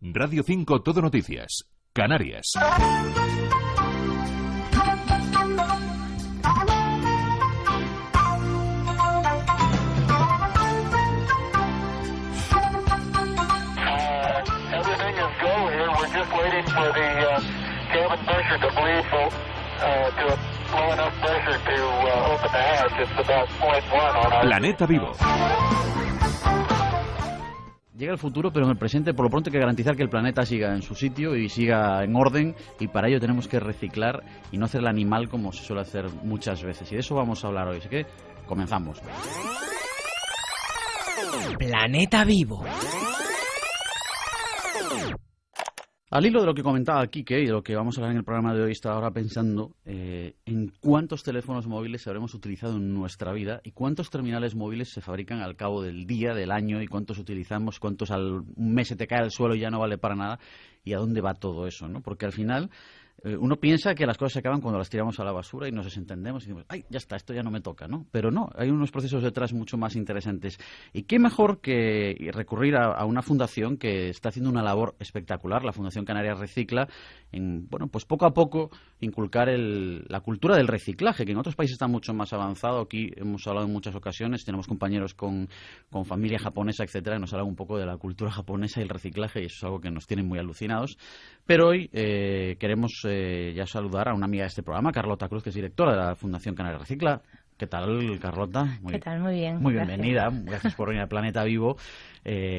Radio 5 Todo Noticias, Canarias. Everything is go here. We're just waiting for the cabin pressure to bleed to low enough pressure to open the hatch. It's about 0.1 on our... Planeta Vivo. Llega el futuro, pero en el presente, por lo pronto, hay que garantizar que el planeta siga en su sitio y siga en orden, y para ello tenemos que reciclar y no hacer el animal como se suele hacer muchas veces. Y de eso vamos a hablar hoy, así que comenzamos. Planeta Vivo. Al hilo de lo que comentaba Quique y de lo que vamos a hablar en el programa de hoy, estaba ahora pensando en cuántos teléfonos móviles habremos utilizado en nuestra vida y cuántos terminales móviles se fabrican al cabo del día, del año, y cuántos utilizamos, cuántos al mes se te cae al suelo y ya no vale para nada, y a dónde va todo eso, ¿no? Porque al final uno piensa que las cosas se acaban cuando las tiramos a la basura y nos desentendemos y decimos, ¡ay, ya está, esto ya no me toca!, ¿no? Pero no, hay unos procesos detrás mucho más interesantes. Y qué mejor que recurrir a una fundación que está haciendo una labor espectacular, la Fundación Canarias Recicla, en, bueno, pues poco a poco inculcar la cultura del reciclaje, que en otros países está mucho más avanzado. Aquí hemos hablado en muchas ocasiones, tenemos compañeros con familia japonesa, etcétera, y nos hablan un poco de la cultura japonesa y el reciclaje, y eso es algo que nos tiene muy alucinados. Pero hoy queremos ya saludar a una amiga de este programa, Carlota Cruz, que es directora de la Fundación Canarias Recicla. ¿Qué tal, Carlota? ¿Qué tal? Muy bien. Muy gracias. Bienvenida. Gracias por venir al Planeta Vivo.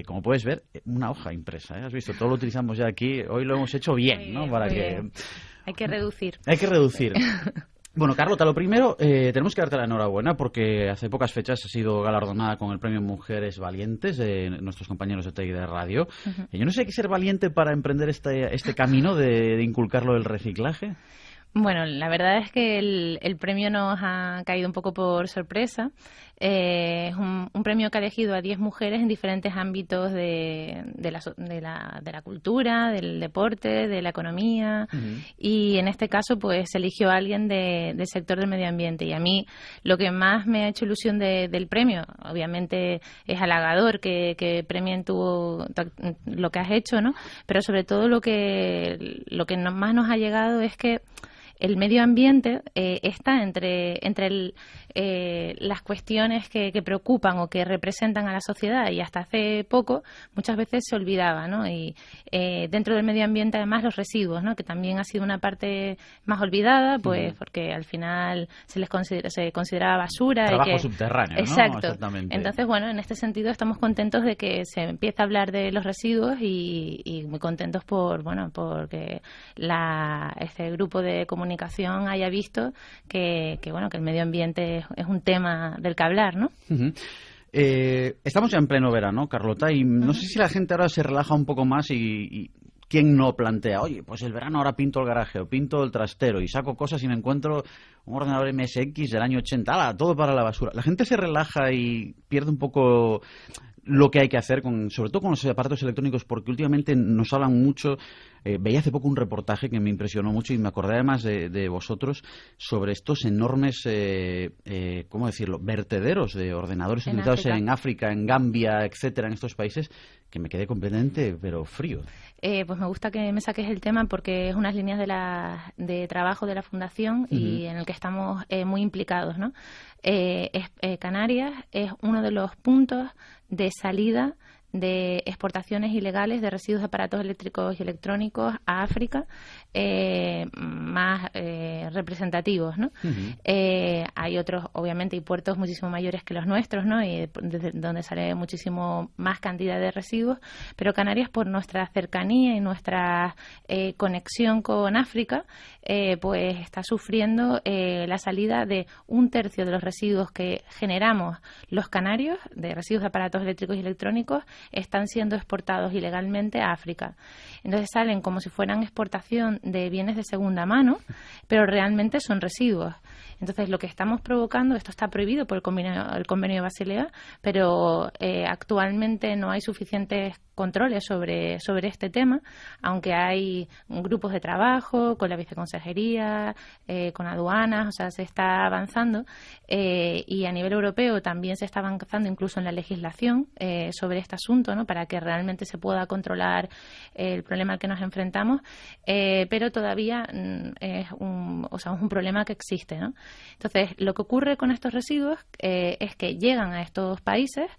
Como puedes ver, una hoja impresa, ¿eh? Has visto, todo lo utilizamos ya aquí. Hoy lo hemos hecho bien, ¿no? Para muy que bien. Hay que reducir. Hay que reducir. Bueno, Carlota, lo primero, tenemos que darte la enhorabuena porque hace pocas fechas has sido galardonada con el premio Mujeres Valientes de nuestros compañeros de TEI de Radio. Yo no sé, ¿hay que ser valiente para emprender este camino de inculcarlo del reciclaje? Bueno, la verdad es que el premio nos ha caído un poco por sorpresa. Es un premio que ha elegido a 10 mujeres en diferentes ámbitos de la cultura, del deporte, de la economía. Y en este caso, pues, se eligió a alguien del sector del medio ambiente. Y a mí lo que más me ha hecho ilusión del premio, obviamente es halagador que premien lo que has hecho, ¿no? Pero sobre todo lo que más nos ha llegado es que el medio ambiente está entre las cuestiones que preocupan o que representan a la sociedad, y hasta hace poco muchas veces se olvidaba, ¿no? Y dentro del medio ambiente, además, los residuos, ¿no? Que también ha sido una parte más olvidada, pues porque al final se consideraba basura. Trabajo subterráneo, ¿no? Exacto. Exactamente. Entonces, bueno, en este sentido estamos contentos de que se empiece a hablar de los residuos y muy contentos porque este grupo de comunicación haya visto que el medio ambiente es un tema del que hablar, ¿no? Estamos ya en pleno verano, Carlota, y no sé si la gente ahora se relaja un poco más y ¿quién no plantea, oye, pues el verano ahora pinto el garaje o pinto el trastero y saco cosas y me encuentro un ordenador MSX del año 80, ¡ala!, todo para la basura? La gente se relaja y pierde un poco lo que hay que hacer, sobre todo con los aparatos electrónicos, porque últimamente nos hablan mucho. Veía hace poco un reportaje que me impresionó mucho y me acordé además de vosotros sobre estos enormes, ¿cómo decirlo?, vertederos de ordenadores utilizados en África, en Gambia, etcétera, en estos países, que me quedé completamente, pero frío. Pues me gusta que me saques el tema porque es unas líneas de trabajo de la Fundación y en el que estamos muy implicados, ¿no? Canarias es uno de los puntos de salida de exportaciones ilegales de residuos de aparatos eléctricos y electrónicos a África, más representativos, ¿no? Hay otros, obviamente, hay puertos muchísimo mayores que los nuestros, ¿no? Y desde donde sale muchísimo más cantidad de residuos, pero Canarias, por nuestra cercanía y nuestra conexión con África, pues está sufriendo la salida de 1/3 de los residuos que generamos los canarios, de residuos de aparatos eléctricos y electrónicos, están siendo exportados ilegalmente a África. Entonces salen como si fueran exportación de bienes de segunda mano, pero realmente son residuos. Entonces lo que estamos provocando, esto está prohibido por el convenio de Basilea, pero actualmente no hay suficientes controles sobre este tema, aunque hay grupos de trabajo con la viceconsejería, con aduanas, o sea, se está avanzando, y a nivel europeo también se está avanzando incluso en la legislación sobre este asunto. asunto, ¿no? Para que realmente se pueda controlar el problema al que nos enfrentamos, pero todavía es un problema que existe, ¿no? Entonces, lo que ocurre con estos residuos es que llegan a estos países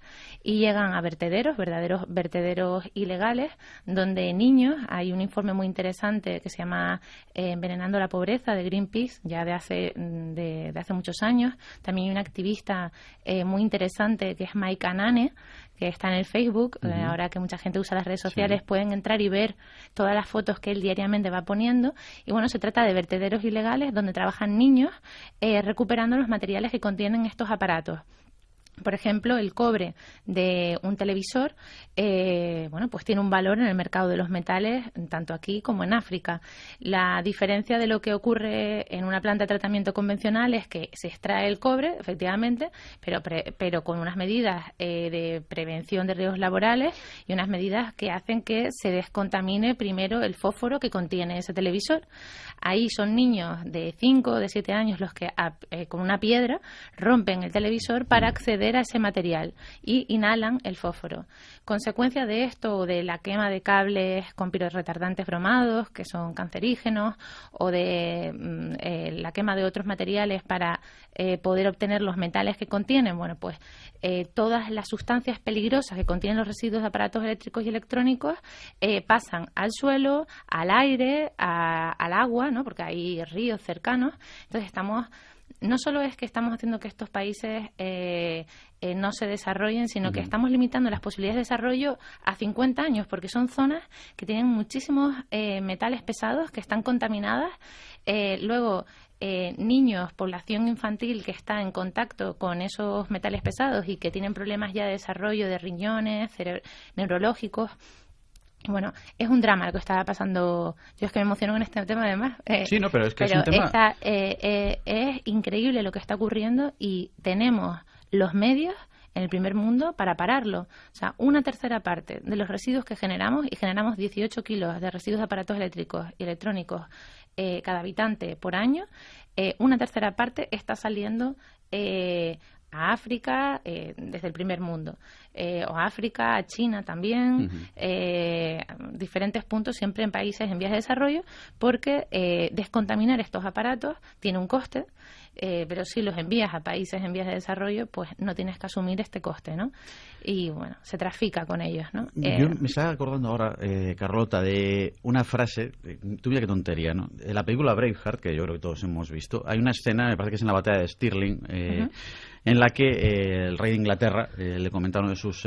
y llegan a vertederos, verdaderos vertederos ilegales, donde niños, hay un informe muy interesante que se llama Envenenando la pobreza de Greenpeace, ya de hace muchos años. También hay una activista muy interesante que es Mike Anane, que está en el Facebook. Ahora que mucha gente usa las redes sociales, pueden entrar y ver todas las fotos que él diariamente va poniendo. Y bueno, se trata de vertederos ilegales donde trabajan niños recuperando los materiales que contienen estos aparatos. Por ejemplo, el cobre de un televisor, pues tiene un valor en el mercado de los metales, tanto aquí como en África. La diferencia de lo que ocurre en una planta de tratamiento convencional es que se extrae el cobre, efectivamente, pero con unas medidas de prevención de riesgos laborales y unas medidas que hacen que se descontamine primero el fósforo que contiene ese televisor. Ahí son niños de 5 o de 7 años los que con una piedra rompen el televisor para acceder a ese material y inhalan el fósforo. Consecuencia de esto o de la quema de cables con pirorretardantes bromados, que son cancerígenos, o de la quema de otros materiales para poder obtener los metales que contienen, todas las sustancias peligrosas que contienen los residuos de aparatos eléctricos y electrónicos pasan al suelo, al aire, al agua, ¿no? Porque hay ríos cercanos. Entonces no solo es que estamos haciendo que estos países no se desarrollen, sino que estamos limitando las posibilidades de desarrollo a 50 años, porque son zonas que tienen muchísimos metales pesados que están contaminadas. Luego, niños, población infantil que está en contacto con esos metales pesados y que tienen problemas ya de desarrollo de riñones, neurológicos. Bueno, es un drama lo que está pasando. Yo es que me emociono con este tema además. Pero es que es un tema... es increíble lo que está ocurriendo y tenemos los medios en el primer mundo para pararlo. O sea, una tercera parte de los residuos que generamos, y generamos 18 kilos de residuos de aparatos eléctricos y electrónicos cada habitante por año, una tercera parte está saliendo a África desde el primer mundo, o a África, a China también, diferentes puntos, siempre en países en vías de desarrollo, porque descontaminar estos aparatos tiene un coste, pero si los envías a países en vías de desarrollo, pues no tienes que asumir este coste, ¿no? Y bueno, se trafica con ellos, ¿no? Yo me estaba acordando ahora, Carlota, de una frase, tú mira qué tontería, ¿no? En la película Braveheart, que yo creo que todos hemos visto, hay una escena, me parece que es en la batalla de Stirling, en la que el rey de Inglaterra le comenta a uno de sus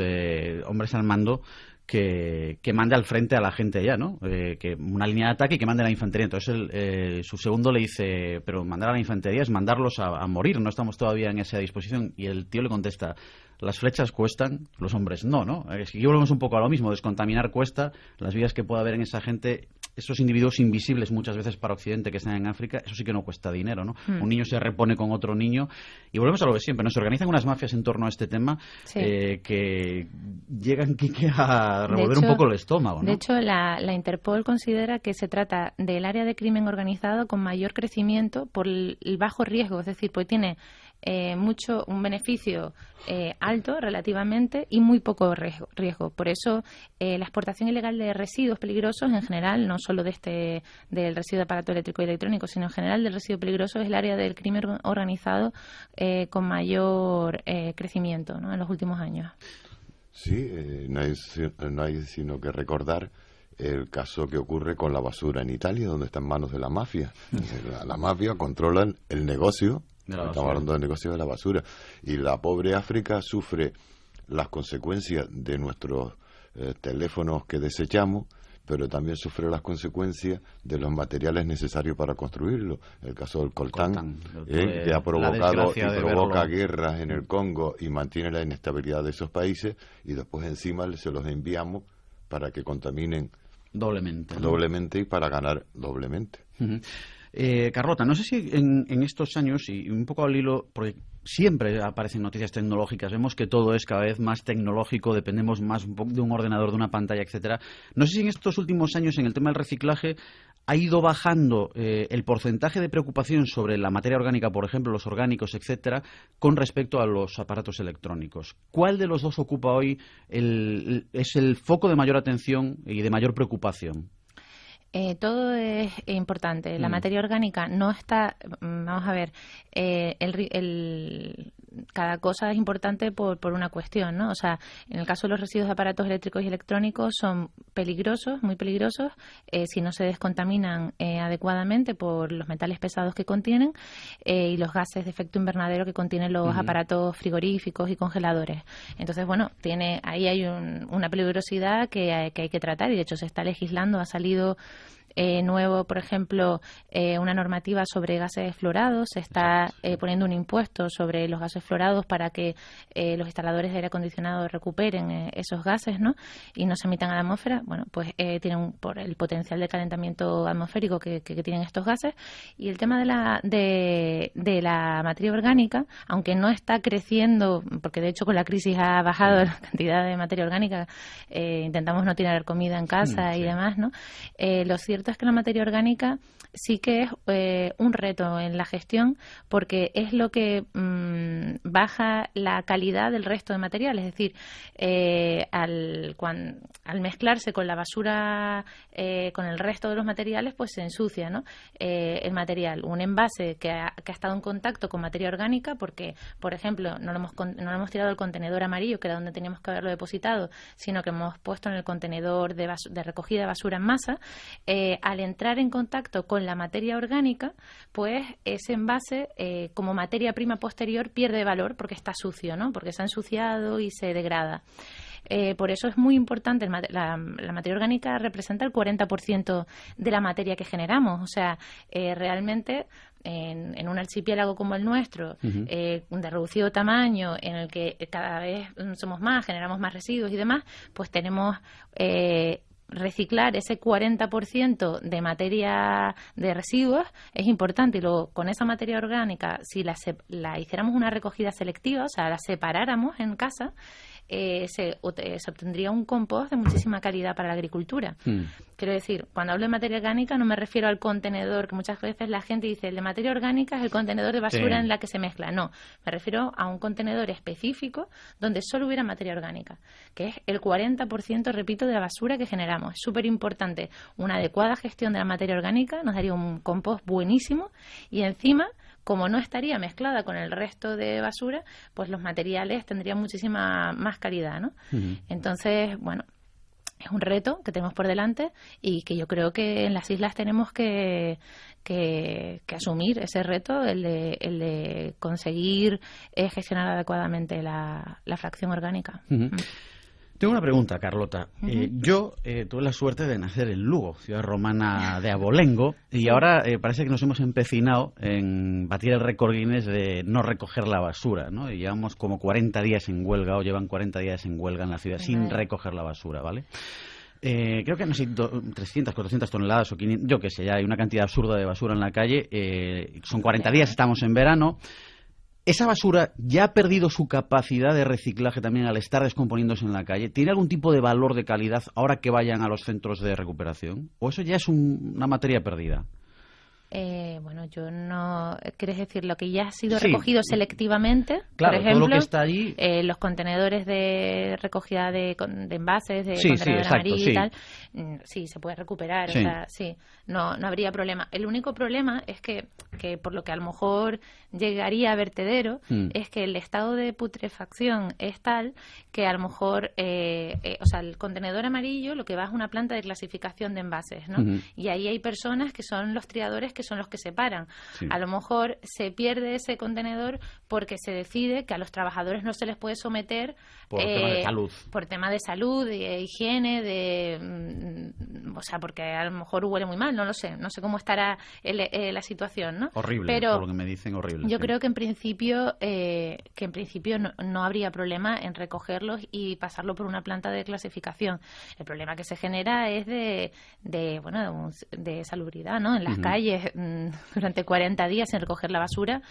hombres al mando que mande al frente a la gente ya, ¿no? Que una línea de ataque y que mande a la infantería. Entonces su segundo le dice, pero mandar a la infantería es mandarlos a morir, no estamos todavía en esa disposición. Y el tío le contesta, las flechas cuestan, los hombres no, ¿no? Es que aquí volvemos un poco a lo mismo, descontaminar cuesta, las vidas que pueda haber en esa gente, esos individuos invisibles muchas veces para Occidente que están en África, eso sí que no cuesta dinero, ¿no? Un niño se repone con otro niño y volvemos a lo de siempre, ¿no? Se organizan unas mafias en torno a este tema que llegan, Quique, a revolver un poco el estómago, ¿no? De hecho, la Interpol considera que se trata del área de crimen organizado con mayor crecimiento por el bajo riesgo, es decir, pues tiene un beneficio alto relativamente y muy poco riesgo. Por eso la exportación ilegal de residuos peligrosos en general, no solo del residuo de aparato eléctrico y electrónico, sino en general del residuo peligroso, es el área del crimen con mayor crecimiento, ¿no? En los últimos años. Sí, no hay sino que recordar el caso que ocurre con la basura en Italia, donde está en manos de la mafia. La mafia controla el negocio. Estamos hablando del negocio de la basura. Y la pobre África sufre las consecuencias de nuestros teléfonos que desechamos, pero también sufre las consecuencias de los materiales necesarios para construirlo. El caso del coltán, que ha provocado y provoca guerras en el Congo y mantiene la inestabilidad de esos países, y después encima se los enviamos para que contaminen doblemente y para ganar doblemente. Carlota, no sé si en estos años, y un poco al hilo, porque siempre aparecen noticias tecnológicas, vemos que todo es cada vez más tecnológico, dependemos más un poco de un ordenador, de una pantalla, etcétera. No sé si en estos últimos años, en el tema del reciclaje, ha ido bajando el porcentaje de preocupación sobre la materia orgánica, por ejemplo, los orgánicos, etcétera, con respecto a los aparatos electrónicos. ¿Cuál de los dos ocupa hoy es el foco de mayor atención y de mayor preocupación? Todo es importante. La materia orgánica no está... Vamos a ver, cada cosa es importante por una cuestión, ¿no? O sea, en el caso de los residuos de aparatos eléctricos y electrónicos son peligrosos, muy peligrosos, si no se descontaminan adecuadamente por los metales pesados que contienen y los gases de efecto invernadero que contienen los aparatos frigoríficos y congeladores. Entonces, bueno, ahí hay una peligrosidad que hay que tratar y de hecho se está legislando, ha salido nuevo, por ejemplo, una normativa sobre gases fluorados, se está poniendo un impuesto sobre los gases fluorados para que los instaladores de aire acondicionado recuperen esos gases, ¿no? Y no se emitan a la atmósfera. Bueno, pues tienen por el potencial de calentamiento atmosférico que tienen estos gases. Y el tema de la materia orgánica, aunque no está creciendo, porque de hecho con la crisis ha bajado la cantidad de materia orgánica, intentamos no tirar comida en casa y demás, ¿no? Lo cierto es que la materia orgánica sí que es un reto en la gestión porque es lo que baja la calidad del resto de material. Es decir, al mezclarse con la basura, con el resto de los materiales, pues se ensucia, ¿no? El material. Un envase que ha estado en contacto con materia orgánica porque, por ejemplo, no lo hemos tirado al contenedor amarillo, que era donde teníamos que haberlo depositado, sino que hemos puesto en el contenedor de recogida de basura en masa. Al entrar en contacto con la materia orgánica, pues ese envase, como materia prima posterior, pierde valor porque está sucio, ¿no? Porque se ha ensuciado y se degrada. Por eso es muy importante, la materia orgánica representa el 40% de la materia que generamos. O sea, realmente en un archipiélago como el nuestro, de reducido tamaño, en el que cada vez somos más, generamos más residuos y demás, pues tenemos... reciclar ese 40% de materia de residuos es importante y luego con esa materia orgánica, si la hiciéramos una recogida selectiva, o sea, la separáramos en casa, se obtendría un compost de muchísima calidad para la agricultura. Quiero decir, cuando hablo de materia orgánica no me refiero al contenedor, que muchas veces la gente dice el de materia orgánica es el contenedor de basura en la que se mezcla. No, me refiero a un contenedor específico donde solo hubiera materia orgánica, que es el 40%, repito, de la basura que generamos. Es súper importante. Una adecuada gestión de la materia orgánica nos daría un compost buenísimo y encima, como no estaría mezclada con el resto de basura, pues los materiales tendrían muchísima más calidad, ¿no? Entonces, bueno, es un reto que tenemos por delante y que yo creo que en las islas tenemos que asumir ese reto, el de conseguir gestionar adecuadamente la fracción orgánica. Tengo una pregunta, Carlota. Yo tuve la suerte de nacer en Lugo, ciudad romana de abolengo, y ahora parece que nos hemos empecinado en batir el récord Guinness de no recoger la basura, ¿no? Y llevamos como 40 días en huelga, o llevan 40 días en huelga en la ciudad sin recoger la basura, ¿vale? Creo que no sé, 300, 400 toneladas o 500, yo qué sé, ya hay una cantidad absurda de basura en la calle. Son 40 días, estamos en verano. ¿Esa basura ya ha perdido su capacidad de reciclaje también al estar descomponiéndose en la calle? ¿Tiene algún tipo de valor de calidad ahora que vayan a los centros de recuperación? ¿O eso ya es una materia perdida? Bueno, yo no... ¿Quieres decir lo que ya ha sido recogido selectivamente? Claro, por ejemplo, todo lo que está allí... los contenedores de recogida de envases, de contenedor exacto, amarillo y tal, sí, se puede recuperar, o sea, no habría problema. El único problema es que por lo que a lo mejor llegaría a vertedero, es que el estado de putrefacción es tal que a lo mejor, o sea, el contenedor amarillo lo que va es una planta de clasificación de envases, ¿no? Y ahí hay personas que son los triadores que son los que separan. A lo mejor se pierde ese contenedor porque se decide que a los trabajadores no se les puede someter por tema de salud. Por tema de salud, de higiene, o sea, porque a lo mejor huele muy mal, no lo sé, no sé cómo estará la situación, ¿no? Horrible, pero por lo que me dicen, horrible. Yo creo que en principio no habría problema en recogerlos y pasarlo por una planta de clasificación. El problema que se genera es de salubridad, ¿no? En las calles durante 40 días sin recoger la basura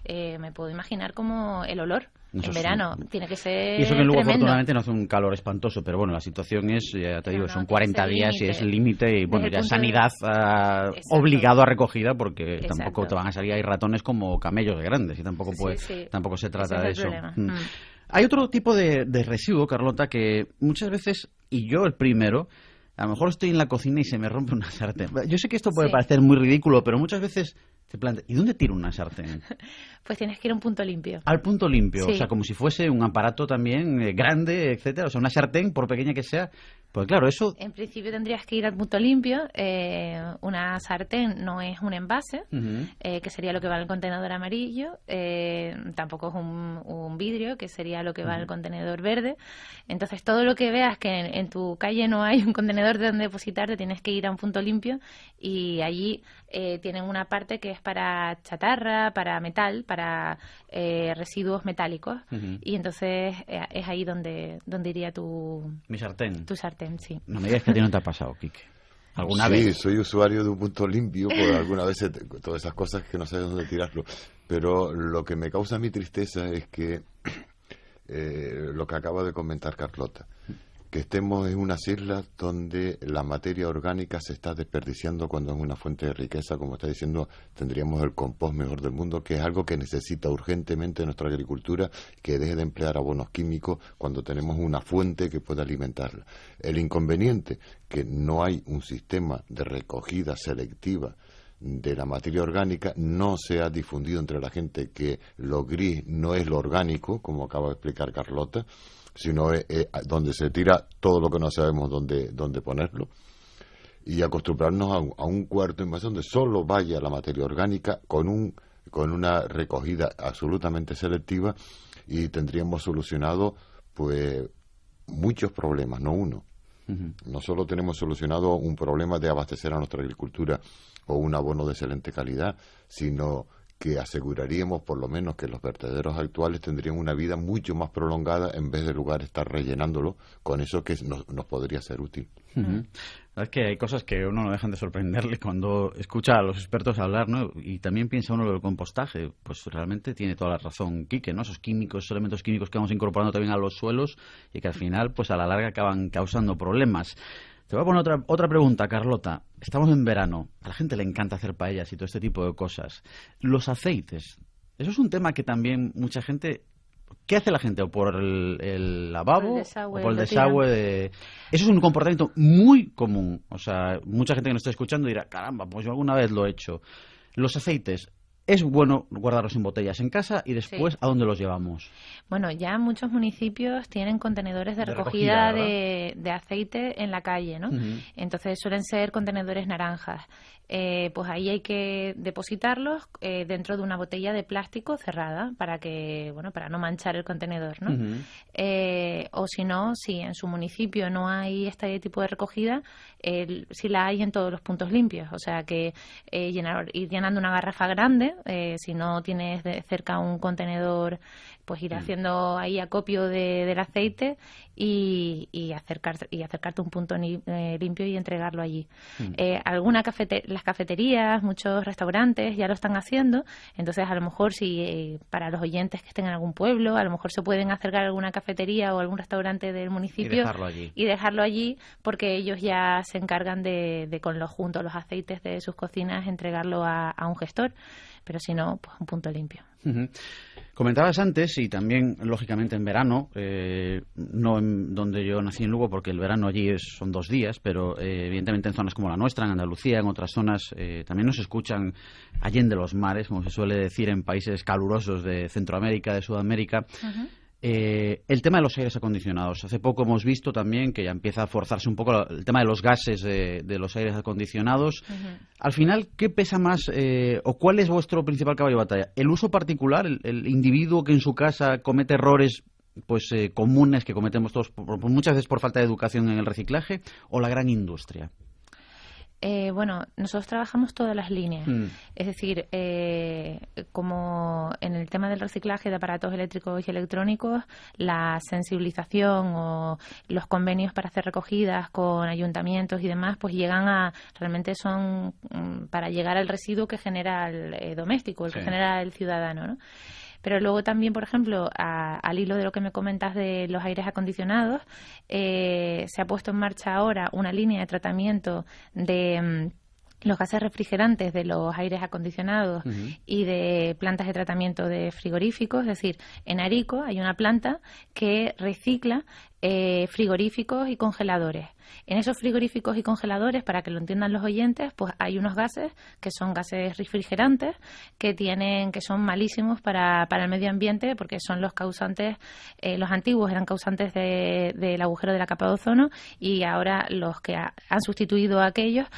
me puedo imaginar como el olor. Eso en sí. verano tiene que ser Y eso que luego tremendo. afortunadamente no hace un calor espantoso, pero bueno, la situación es, ya te digo, No, son tiene que 40 ser días y límite. es límite y bueno, Desde ya el punto de- sanidad Exacto. obligado a recogida porque Exacto. tampoco te van a salir ahí ratones como camellos de grandes y tampoco Sí. tampoco se trata Ese de es el eso. problema. Hay otro tipo de residuo, Carlota, que muchas veces, y yo el primero, a lo mejor estoy en la cocina y se me rompe una sartén. Yo sé que esto puede Sí. parecer muy ridículo, pero muchas veces te planteas, ¿y dónde tiro una sartén? Pues tienes que ir a un punto limpio. Al punto limpio, Sí. o sea, como si fuese un aparato también grande, etcétera, o sea, una sartén, por pequeña que sea, pues claro, eso... En principio tendrías que ir al punto limpio. Una sartén no es un envase, que sería lo que va en el contenedor amarillo. Tampoco es un vidrio, que sería lo que va en el contenedor verde. Entonces, todo lo que veas que en tu calle no hay un contenedor de donde depositar, te tienes que ir a un punto limpio y allí tienen una parte que es para chatarra, para metal, para residuos metálicos. Y entonces es ahí donde iría Mi sartén. tu sartén, sí. No me digas que a ti no te ha pasado, Quique. ¿Alguna Sí, vez? soy usuario de un punto limpio, por alguna vez todas esas cosas que no sé dónde tirarlo. Pero lo que me causa mi tristeza es que lo que acaba de comentar Carlota, que estemos en unas islas donde la materia orgánica se está desperdiciando cuando es una fuente de riqueza, como está diciendo, tendríamos el compost mejor del mundo, que es algo que necesita urgentemente nuestra agricultura, que deje de emplear abonos químicos cuando tenemos una fuente que pueda alimentarla. El inconveniente, que no hay un sistema de recogida selectiva de la materia orgánica, no se ha difundido entre la gente que lo gris no es lo orgánico, como acaba de explicar Carlota, sino es donde se tira todo lo que no sabemos dónde ponerlo, y acostumbrarnos a un cuarto envase donde solo vaya la materia orgánica con una recogida absolutamente selectiva, y tendríamos solucionado pues muchos problemas, no uno. No solo tenemos solucionado un problema de abastecer a nuestra agricultura o un abono de excelente calidad, sino que aseguraríamos por lo menos que los vertederos actuales tendrían una vida mucho más prolongada en vez de lugar estar rellenándolo con eso que nos podría ser útil. Es que hay cosas que uno no dejan de sorprenderle cuando escucha a los expertos hablar, ¿no? Y también piensa uno del compostaje. Pues realmente tiene toda la razón Quique, ¿no? Esos químicos, esos elementos químicos que vamos incorporando también a los suelos y que al final, pues a la larga acaban causando problemas. Te voy a poner otra pregunta, Carlota. Estamos en verano, a la gente le encanta hacer paellas y todo este tipo de cosas. Los aceites, eso es un tema que también mucha gente... ¿Qué hace la gente? ¿O por el lavabo? ¿O por el desagüe? Eso es un comportamiento muy común. O sea, mucha gente que nos está escuchando dirá, caramba, pues yo alguna vez lo he hecho. Los aceites, es bueno guardarlos en botellas en casa y después, ¿a dónde los llevamos? Bueno, ya muchos municipios tienen contenedores de recogida, recogida de aceite en la calle, ¿no? Entonces suelen ser contenedores naranjas. Pues ahí hay que depositarlos dentro de una botella de plástico cerrada para que, bueno, para no manchar el contenedor, ¿no? O si no, si en su municipio no hay este tipo de recogida, si la hay en todos los puntos limpios. O sea que ir llenando una garrafa grande, si no tienes cerca un contenedor, pues ir haciendo ahí acopio del aceite y acercarte a un punto limpio y entregarlo allí. Las cafeterías, muchos restaurantes ya lo están haciendo, entonces a lo mejor si para los oyentes que estén en algún pueblo, a lo mejor se pueden acercar a alguna cafetería o algún restaurante del municipio y dejarlo allí porque ellos ya se encargan de junto los aceites de sus cocinas entregarlo a un gestor, pero si no, pues un punto limpio. Comentabas antes, y también lógicamente en verano, no en donde yo nací en Lugo, porque el verano allí son 2 días, pero evidentemente en zonas como la nuestra, en Andalucía, en otras zonas, también nos escuchan allende los mares, como se suele decir en países calurosos de Centroamérica, de Sudamérica. El tema de los aires acondicionados. Hace poco hemos visto también que ya empieza a forzarse un poco el tema de los gases de los aires acondicionados. Al final, ¿qué pesa más o cuál es vuestro principal caballo de batalla? ¿El uso particular, el individuo que en su casa comete errores pues comunes que cometemos todos muchas veces por falta de educación en el reciclaje, o la gran industria? Bueno, nosotros trabajamos todas las líneas. Es decir, como en el tema del reciclaje de aparatos eléctricos y electrónicos, la sensibilización o los convenios para hacer recogidas con ayuntamientos y demás, pues realmente son para llegar al residuo que genera el doméstico, el que genera el ciudadano, ¿no? Pero luego también, por ejemplo, al hilo de lo que me comentas de los aires acondicionados, se ha puesto en marcha ahora una línea de tratamiento de los gases refrigerantes de los aires acondicionados y de plantas de tratamiento de frigoríficos. Es decir, en Arico hay una planta que recicla frigoríficos y congeladores. En esos frigoríficos y congeladores, para que lo entiendan los oyentes, pues hay unos gases que son gases refrigerantes que son malísimos para el medio ambiente, porque son los causantes, los antiguos eran causantes del agujero de la capa de ozono, y ahora los que han sustituido a aquellos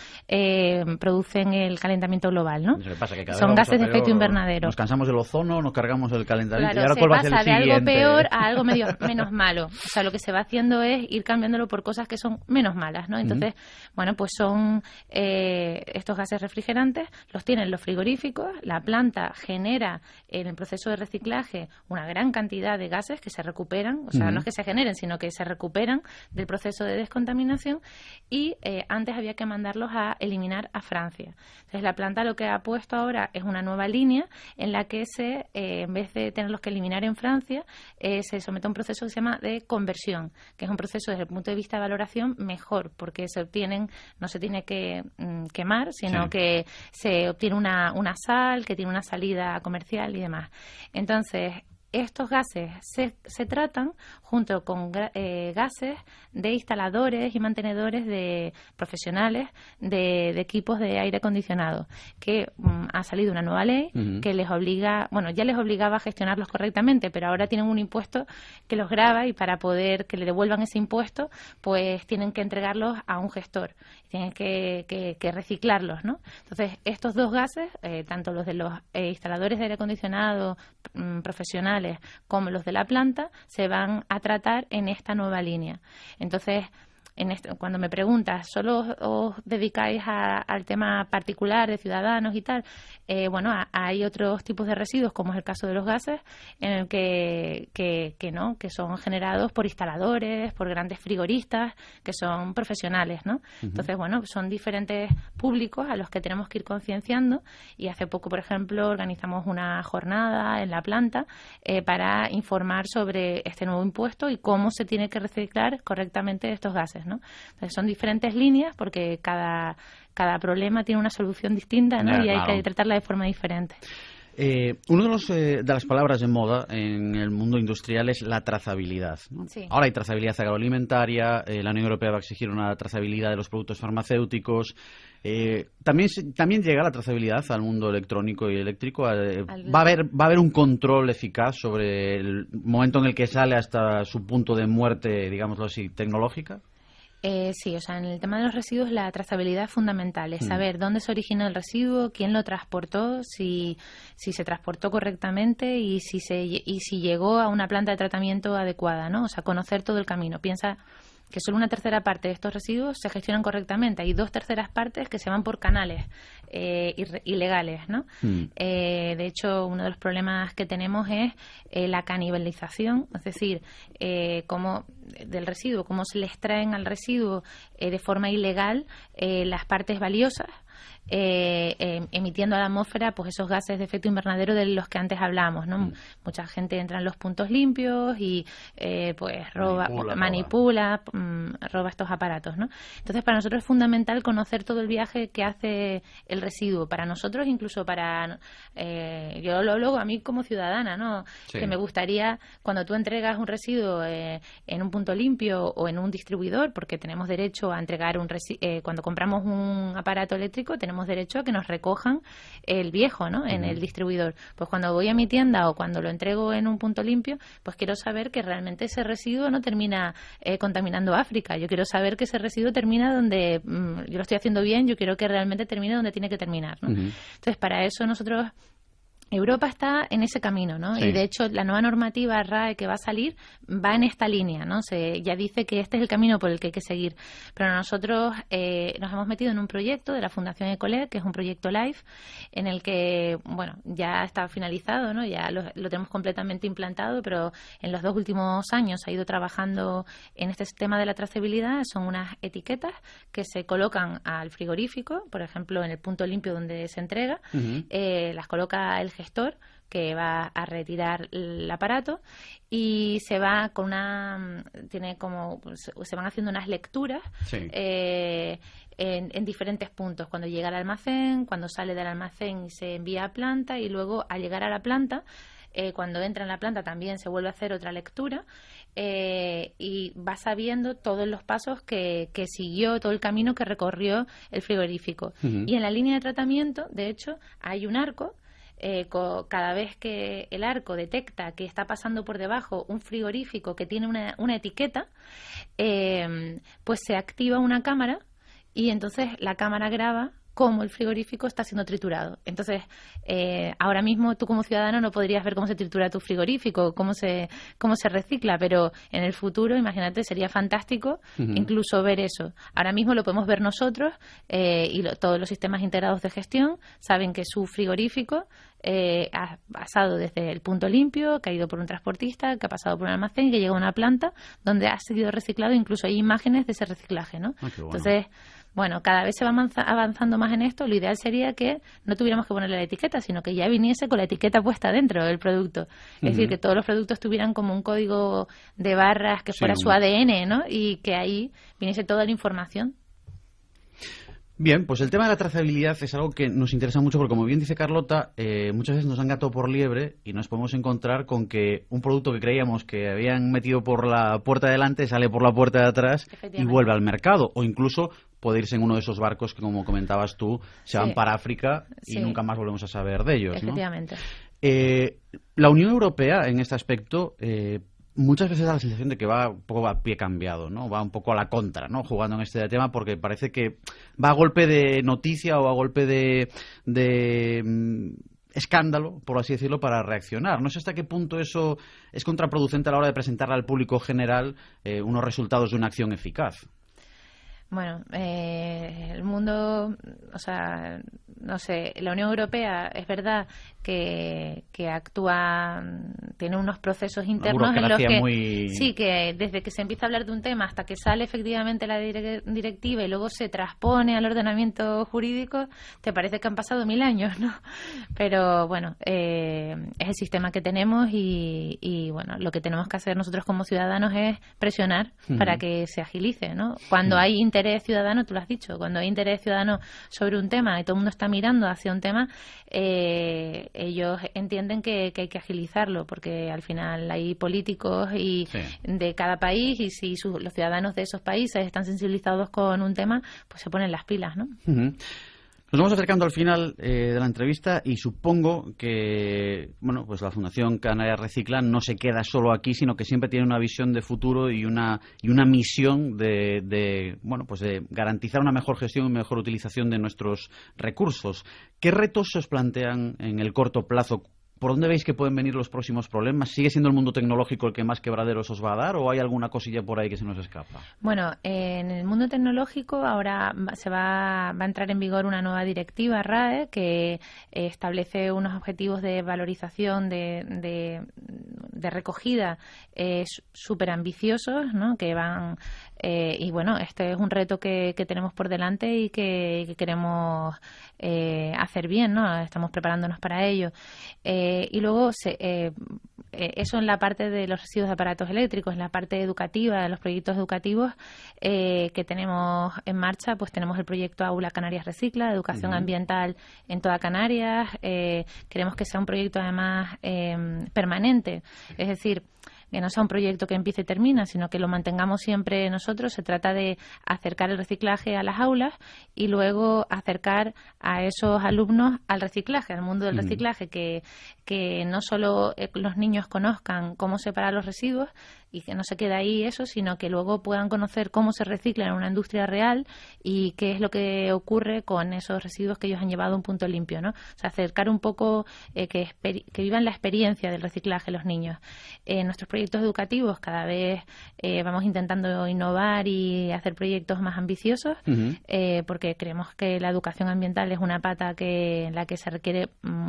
producen el calentamiento global, ¿no? Eso pasa, que cada son vez gases de peor, efecto invernadero. Nos cansamos del ozono, nos cargamos el calentamiento, Claro, y ahora se ¿cuál va a ser pasa el de siguiente? algo peor a algo menos malo. O sea, lo que se va haciendo es ir cambiándolo por cosas que son menos malas, ¿no? Entonces, bueno, pues son estos gases refrigerantes, los tienen los frigoríficos, la planta genera en el proceso de reciclaje una gran cantidad de gases que se recuperan, o sea, no es que se generen, sino que se recuperan del proceso de descontaminación, y antes había que mandarlos a eliminar a Francia. Entonces, la planta lo que ha puesto ahora es una nueva línea en la que en vez de tenerlos que eliminar en Francia, se somete a un proceso que se llama de conversión, que es un proceso desde el punto de vista de valoración mejor, porque no se tiene que quemar, sino que se obtiene una sal que tiene una salida comercial y demás. Entonces, estos gases se tratan junto con gases de instaladores y mantenedores de profesionales de equipos de aire acondicionado, que ha salido una nueva ley que les obliga, bueno, ya les obligaba a gestionarlos correctamente, pero ahora tienen un impuesto que los grava, y para poder que le devuelvan ese impuesto, pues tienen que entregarlos a un gestor, tienen que reciclarlos, ¿no? Entonces, estos dos gases, tanto los de los instaladores de aire acondicionado profesionales como los de la planta, se van a tratar en esta nueva línea. Entonces, cuando me preguntas, ¿solo os dedicáis al tema particular de ciudadanos y tal? Bueno, hay otros tipos de residuos, como es el caso de los gases, en el que son generados por instaladores, por grandes frigoristas, que son profesionales, ¿no? Entonces, bueno, son diferentes públicos a los que tenemos que ir concienciando, y hace poco, por ejemplo, organizamos una jornada en la planta para informar sobre este nuevo impuesto y cómo se tiene que reciclar correctamente estos gases, ¿no? Entonces, son diferentes líneas, porque cada problema tiene una solución distinta, ¿no? Y hay que tratarla de forma diferente. Uno de las palabras de moda en el mundo industrial es la trazabilidad, ¿no? Sí. Ahora hay trazabilidad agroalimentaria, la Unión Europea va a exigir una trazabilidad de los productos farmacéuticos. También llega la trazabilidad al mundo electrónico y eléctrico. ¿Va a haber un control eficaz sobre el momento en el que sale hasta su punto de muerte, digámoslo así, tecnológica? Sí, o sea, en el tema de los residuos la trazabilidad es fundamental, es saber dónde se originó el residuo, quién lo transportó, si se transportó correctamente y si llegó a una planta de tratamiento adecuada, ¿no? O sea, conocer todo el camino. Piensa que solo una tercera parte de estos residuos se gestionan correctamente. Hay 2/3 partes que se van por canales ilegales, ¿no? De hecho, uno de los problemas que tenemos es la canibalización, es decir, del residuo, cómo se le extraen al residuo de forma ilegal las partes valiosas, emitiendo a la atmósfera pues esos gases de efecto invernadero de los que antes hablábamos, ¿no? Mucha gente entra en los puntos limpios y pues manipula estos aparatos, ¿no? Entonces, para nosotros es fundamental conocer todo el viaje que hace el residuo, para nosotros, incluso yo lo hablo a mí como ciudadana, ¿no? Sí. Que me gustaría, cuando tú entregas un residuo en un punto limpio o en un distribuidor, porque tenemos derecho a entregar cuando compramos un aparato eléctrico, tenemos derecho a que nos recojan el viejo, ¿no? En el distribuidor. Pues cuando voy a mi tienda o cuando lo entrego en un punto limpio, pues quiero saber que realmente ese residuo no termina contaminando África. Yo quiero saber que ese residuo termina donde yo lo estoy haciendo bien, yo quiero que realmente termine donde tiene que terminar, ¿no? Entonces, para eso Europa está en ese camino, ¿no? Sí. Y de hecho la nueva normativa RAE que va a salir va en esta línea, ¿no? Ya dice que este es el camino por el que hay que seguir. Pero nosotros nos hemos metido en un proyecto de la Fundación Ecoled, que es un proyecto LIFE, en el que, bueno, ya está finalizado, ¿no? Ya lo tenemos completamente implantado, pero en los 2 últimos años ha ido trabajando en este tema de la trazabilidad. Son unas etiquetas que se colocan al frigorífico, por ejemplo, en el punto limpio donde se entrega, las coloca el gestor, que va a retirar el aparato, y se va con se van haciendo unas lecturas en diferentes puntos, cuando llega al almacén, cuando sale del almacén y se envía a planta, y luego al llegar a la planta, cuando entra en la planta también se vuelve a hacer otra lectura, y va sabiendo todos los pasos que siguió, todo el camino que recorrió el frigorífico. Y en la línea de tratamiento, de hecho, hay un arco. Cada vez que el arco detecta que está pasando por debajo un frigorífico que tiene una etiqueta, pues se activa una cámara, y entonces la cámara graba cómo el frigorífico está siendo triturado. Entonces, ahora mismo tú como ciudadano no podrías ver cómo se tritura tu frigorífico, cómo se recicla, pero en el futuro, imagínate, sería fantástico incluso ver eso. Ahora mismo lo podemos ver nosotros, y todos los sistemas integrados de gestión saben que su frigorífico ha pasado desde el punto limpio, que ha ido por un transportista, que ha pasado por un almacén y que llega a una planta donde ha sido reciclado. Incluso hay imágenes de ese reciclaje, ¿no? Qué bueno. Entonces, bueno, cada vez se va avanzando más en esto. Lo ideal sería que no tuviéramos que ponerle la etiqueta, sino que ya viniese con la etiqueta puesta dentro del producto. Es decir, que todos los productos tuvieran como un código de barras que fuera su ADN, ¿no? Y que ahí viniese toda la información. Bien, pues el tema de la trazabilidad es algo que nos interesa mucho porque, como bien dice Carlota, muchas veces nos dan gato por liebre y nos podemos encontrar con que un producto que creíamos que habían metido por la puerta de delante sale por la puerta de atrás y vuelve al mercado. O incluso puede irse en uno de esos barcos que, como comentabas tú, se van para África y nunca más volvemos a saber de ellos, ¿no? Efectivamente. La Unión Europea, en este aspecto, muchas veces da la sensación de que va un poco a pie cambiado, ¿no? Va un poco a la contra, ¿no? Jugando en este tema, porque parece que va a golpe de noticia o a golpe de escándalo, por así decirlo, para reaccionar. No sé hasta qué punto eso es contraproducente a la hora de presentarle al público general unos resultados de una acción eficaz. Bueno, el mundo, o sea, no sé, la Unión Europea es verdad que actúa, tiene unos procesos internos en los que sí, que desde que se empieza a hablar de un tema hasta que sale efectivamente la directiva y luego se transpone al ordenamiento jurídico, te parece que han pasado 1000 años, ¿no? Pero bueno, es el sistema que tenemos y bueno, lo que tenemos que hacer nosotros como ciudadanos es presionar para que se agilice, ¿no? Cuando hay interés ciudadano, tú lo has dicho, cuando hay interés ciudadano sobre un tema y todo el mundo está mirando hacia un tema, ellos entienden que hay que agilizarlo, porque al final hay políticos y de cada país, y si los ciudadanos de esos países están sensibilizados con un tema, pues se ponen las pilas, ¿no? Nos vamos acercando al final de la entrevista y supongo que, bueno, pues la Fundación Canarias Recicla no se queda solo aquí, sino que siempre tiene una visión de futuro y una misión de garantizar una mejor gestión y mejor utilización de nuestros recursos. ¿Qué retos se os plantean en el corto plazo? ¿Por dónde veis que pueden venir los próximos problemas? ¿Sigue siendo el mundo tecnológico el que más quebraderos os va a dar o hay alguna cosilla por ahí que se nos escapa? Bueno, en el mundo tecnológico ahora va a entrar en vigor una nueva directiva RAE que establece unos objetivos de valorización de recogida súper ambiciosos, ¿no? Que van y bueno, este es un reto que tenemos por delante y que queremos hacer bien, ¿no? Estamos preparándonos para ello. Y luego eso en la parte de los residuos de aparatos eléctricos, en la parte educativa, de los proyectos educativos que tenemos en marcha, pues tenemos el proyecto Aula Canarias Recicla, de educación ambiental en toda Canarias. Queremos que sea un proyecto además permanente, es decir, que no sea un proyecto que empiece y termina, sino que lo mantengamos siempre nosotros. Se trata de acercar el reciclaje a las aulas y luego acercar a esos alumnos al reciclaje, al mundo del reciclaje, que no solo los niños conozcan cómo separar los residuos, y que no se quede ahí eso, sino que luego puedan conocer cómo se recicla en una industria real y qué es lo que ocurre con esos residuos que ellos han llevado a un punto limpio, ¿no? O sea, acercar un poco que vivan la experiencia del reciclaje los niños. En nuestros proyectos educativos cada vez vamos intentando innovar y hacer proyectos más ambiciosos, porque creemos que la educación ambiental es una pata en la que se requiere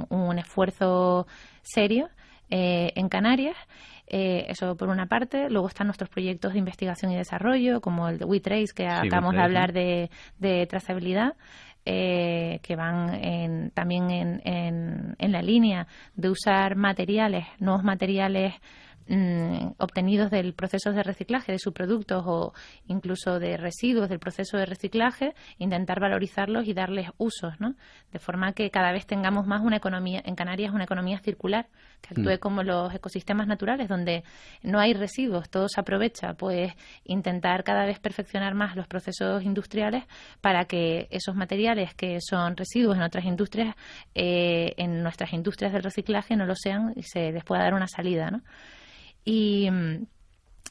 un esfuerzo serio en Canarias. Eso por una parte. Luego están nuestros proyectos de investigación y desarrollo, como el de WeTrace, que acabamos de hablar de trazabilidad, que van también en la línea de usar nuevos materiales obtenidos del proceso de reciclaje de subproductos o incluso de residuos del proceso de reciclaje, intentar valorizarlos y darles usos, ¿no? De forma que cada vez tengamos más una economía, en Canarias, una economía circular, que actúe como los ecosistemas naturales, donde no hay residuos, todo se aprovecha. Pues intentar cada vez perfeccionar más los procesos industriales para que esos materiales que son residuos en otras industrias, en nuestras industrias del reciclaje no lo sean y se les pueda dar una salida, ¿no? Y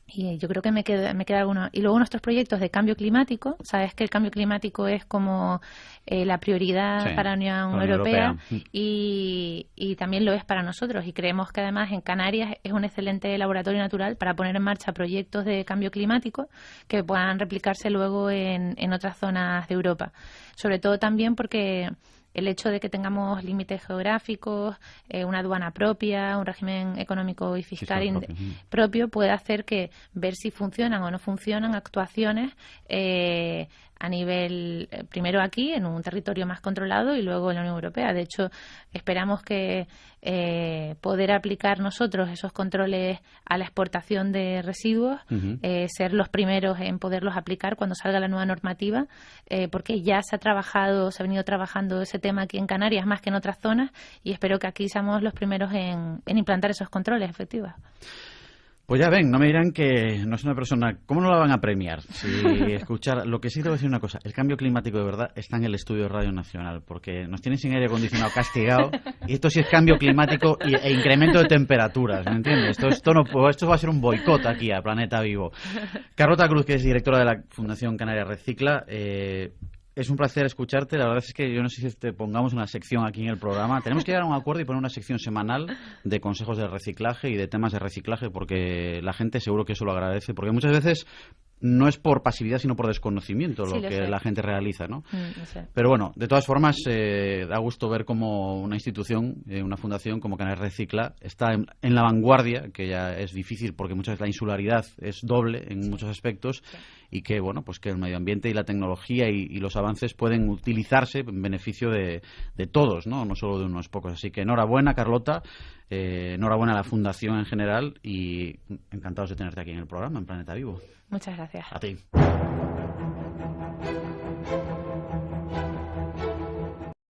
yo creo que me queda alguno. Y luego nuestros proyectos de cambio climático. Sabes que el cambio climático es como la prioridad para la Unión Europea. Y también lo es para nosotros. Y creemos que además en Canarias es un excelente laboratorio natural para poner en marcha proyectos de cambio climático que puedan replicarse luego en otras zonas de Europa. Sobre todo también porque el hecho de que tengamos límites geográficos, una aduana propia, un régimen económico y fiscal propio puede hacer que ver si funcionan o no funcionan actuaciones a nivel, primero aquí, en un territorio más controlado y luego en la Unión Europea. De hecho, esperamos que poder aplicar nosotros esos controles a la exportación de residuos, ser los primeros en poderlos aplicar cuando salga la nueva normativa, porque ya se ha venido trabajando ese tema aquí en Canarias más que en otras zonas, y espero que aquí seamos los primeros en implantar esos controles efectivos. Pues ya ven, no me dirán que no es una persona... ¿Cómo no la van a premiar? Si escuchar... Lo que sí te voy a decir una cosa. El cambio climático de verdad está en el estudio de Radio Nacional, porque nos tienen sin aire acondicionado castigado, y esto sí es cambio climático e incremento de temperaturas, ¿me entiendes? Esto va a ser un boicot aquí a Planeta Vivo. Carlota Cruz, que es directora de la Fundación Canaria Recicla, es un placer escucharte. La verdad es que yo no sé si te pongamos una sección aquí en el programa. Tenemos que llegar a un acuerdo y poner una sección semanal de consejos de reciclaje y de temas de reciclaje, porque la gente seguro que eso lo agradece, porque muchas veces no es por pasividad sino por desconocimiento lo que la gente realiza, ¿no? Pero bueno, de todas formas da gusto ver cómo una institución, una fundación como Canarias Recicla está en la vanguardia, que ya es difícil porque muchas veces la insularidad es doble en muchos aspectos, y que bueno, pues que el medio ambiente y la tecnología y los avances pueden utilizarse en beneficio de todos, no solo de unos pocos. Así que enhorabuena, Carlota, enhorabuena a la fundación en general, y encantados de tenerte aquí en el programa, en Planeta Vivo. Muchas gracias. A ti.